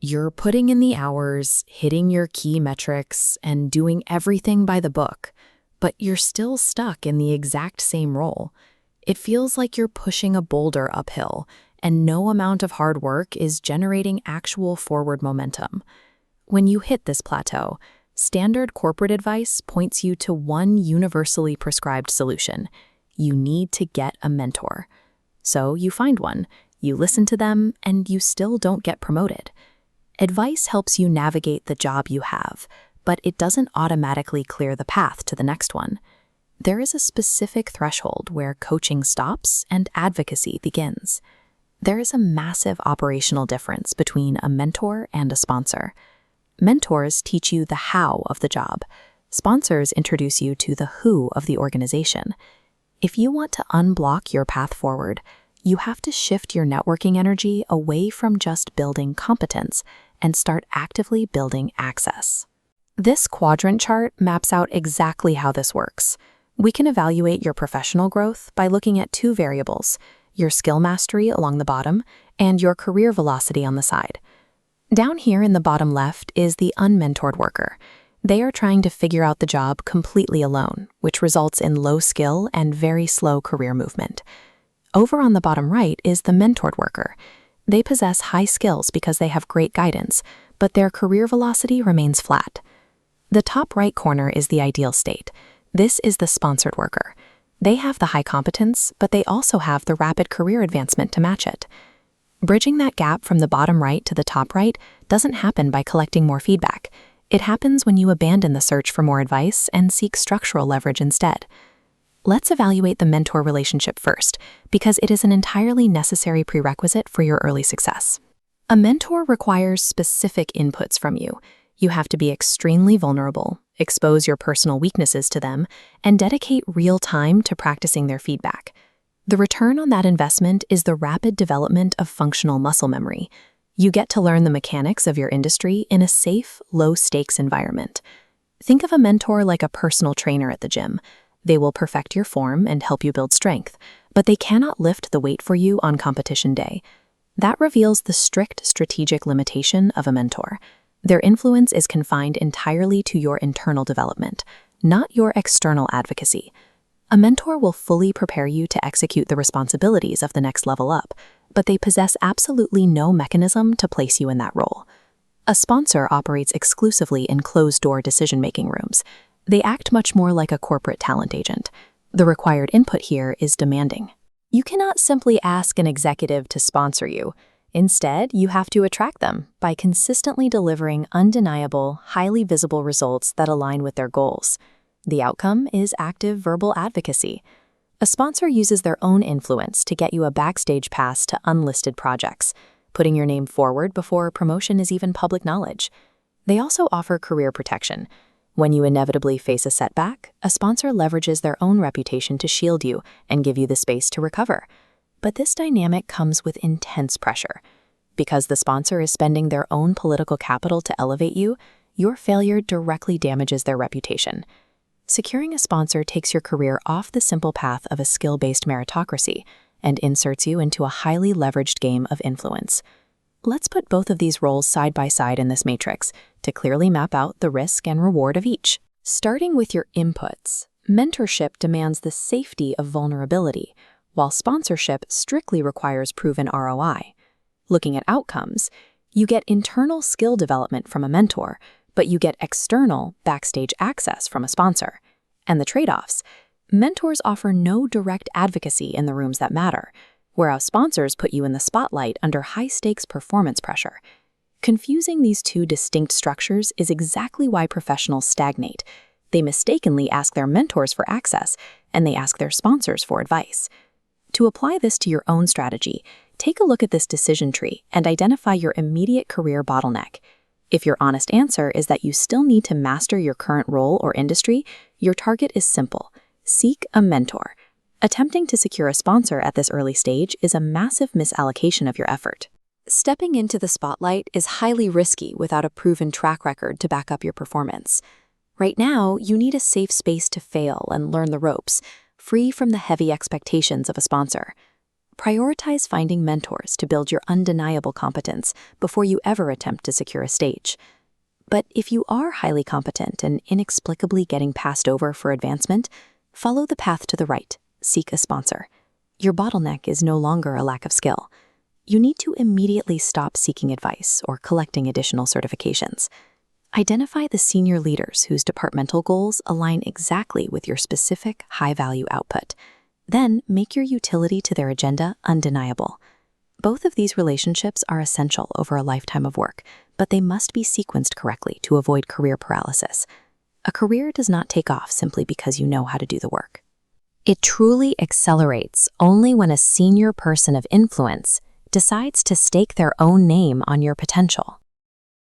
You're putting in the hours, hitting your key metrics, and doing everything by the book, but you're still stuck in the exact same role. It feels like you're pushing a boulder uphill, and no amount of hard work is generating actual forward momentum. When you hit this plateau, standard corporate advice points you to one universally prescribed solution. You need to get a mentor. So you find one, you listen to them, and you still don't get promoted. Advice helps you navigate the job you have, but it doesn't automatically clear the path to the next one. There is a specific threshold where coaching stops and advocacy begins. There is a massive operational difference between a mentor and a sponsor. Mentors teach you the how of the job. Sponsors introduce you to the who of the organization. If you want to unblock your path forward, you have to shift your networking energy away from just building competence and start actively building access. This quadrant chart maps out exactly how this works. We can evaluate your professional growth by looking at two variables: your skill mastery along the bottom and your career velocity on the side. Down here in the bottom left is the unmentored worker. They are trying to figure out the job completely alone, which results in low skill and very slow career movement. Over on the bottom right is the mentored worker. They possess high skills because they have great guidance, but their career velocity remains flat. The top right corner is the ideal state. This is the sponsored worker. They have the high competence, but they also have the rapid career advancement to match it. Bridging that gap from the bottom right to the top right doesn't happen by collecting more feedback. It happens when you abandon the search for more advice and seek structural leverage instead. Let's evaluate the mentor relationship first, because it is an entirely necessary prerequisite for your early success. A mentor requires specific inputs from you. You have to be extremely vulnerable, expose your personal weaknesses to them, and dedicate real time to practicing their feedback. The return on that investment is the rapid development of functional muscle memory. You get to learn the mechanics of your industry in a safe, low-stakes environment. Think of a mentor like a personal trainer at the gym. They will perfect your form and help you build strength, but they cannot lift the weight for you on competition day. That reveals the strict strategic limitation of a mentor. Their influence is confined entirely to your internal development, not your external advocacy. A mentor will fully prepare you to execute the responsibilities of the next level up, but they possess absolutely no mechanism to place you in that role. A sponsor operates exclusively in closed-door decision-making rooms. They act much more like a corporate talent agent. The required input here is demanding. You cannot simply ask an executive to sponsor you. Instead, you have to attract them by consistently delivering undeniable, highly visible results that align with their goals. The outcome is active verbal advocacy. A sponsor uses their own influence to get you a backstage pass to unlisted projects, putting your name forward before a promotion is even public knowledge. They also offer career protection. When you inevitably face a setback, a sponsor leverages their own reputation to shield you and give you the space to recover. But this dynamic comes with intense pressure. Because the sponsor is spending their own political capital to elevate you, your failure directly damages their reputation. Securing a sponsor takes your career off the simple path of a skill-based meritocracy and inserts you into a highly leveraged game of influence. Let's put both of these roles side by side in this matrix to clearly map out the risk and reward of each. Starting with your inputs, mentorship demands the safety of vulnerability, while sponsorship strictly requires proven ROI. Looking at outcomes, you get internal skill development from a mentor, but you get external, backstage access from a sponsor. And the trade-offs: mentors offer no direct advocacy in the rooms that matter, whereas sponsors put you in the spotlight under high-stakes performance pressure. Confusing these two distinct structures is exactly why professionals stagnate. They mistakenly ask their mentors for access, and they ask their sponsors for advice. To apply this to your own strategy, take a look at this decision tree and identify your immediate career bottleneck. If your honest answer is that you still need to master your current role or industry, your target is simple: seek a mentor. Attempting to secure a sponsor at this early stage is a massive misallocation of your effort. Stepping into the spotlight is highly risky without a proven track record to back up your performance. Right now, you need a safe space to fail and learn the ropes, free from the heavy expectations of a sponsor. Prioritize finding mentors to build your undeniable competence before you ever attempt to secure a stage. But if you are highly competent and inexplicably getting passed over for advancement, follow the path to the right. Seek a sponsor. Your bottleneck is no longer a lack of skill. You need to immediately stop seeking advice or collecting additional certifications. Identify the senior leaders whose departmental goals align exactly with your specific high-value output. Then make your utility to their agenda undeniable. Both of these relationships are essential over a lifetime of work, but they must be sequenced correctly to avoid career paralysis. A career does not take off simply because you know how to do the work. It truly accelerates only when a senior person of influence decides to stake their own name on your potential.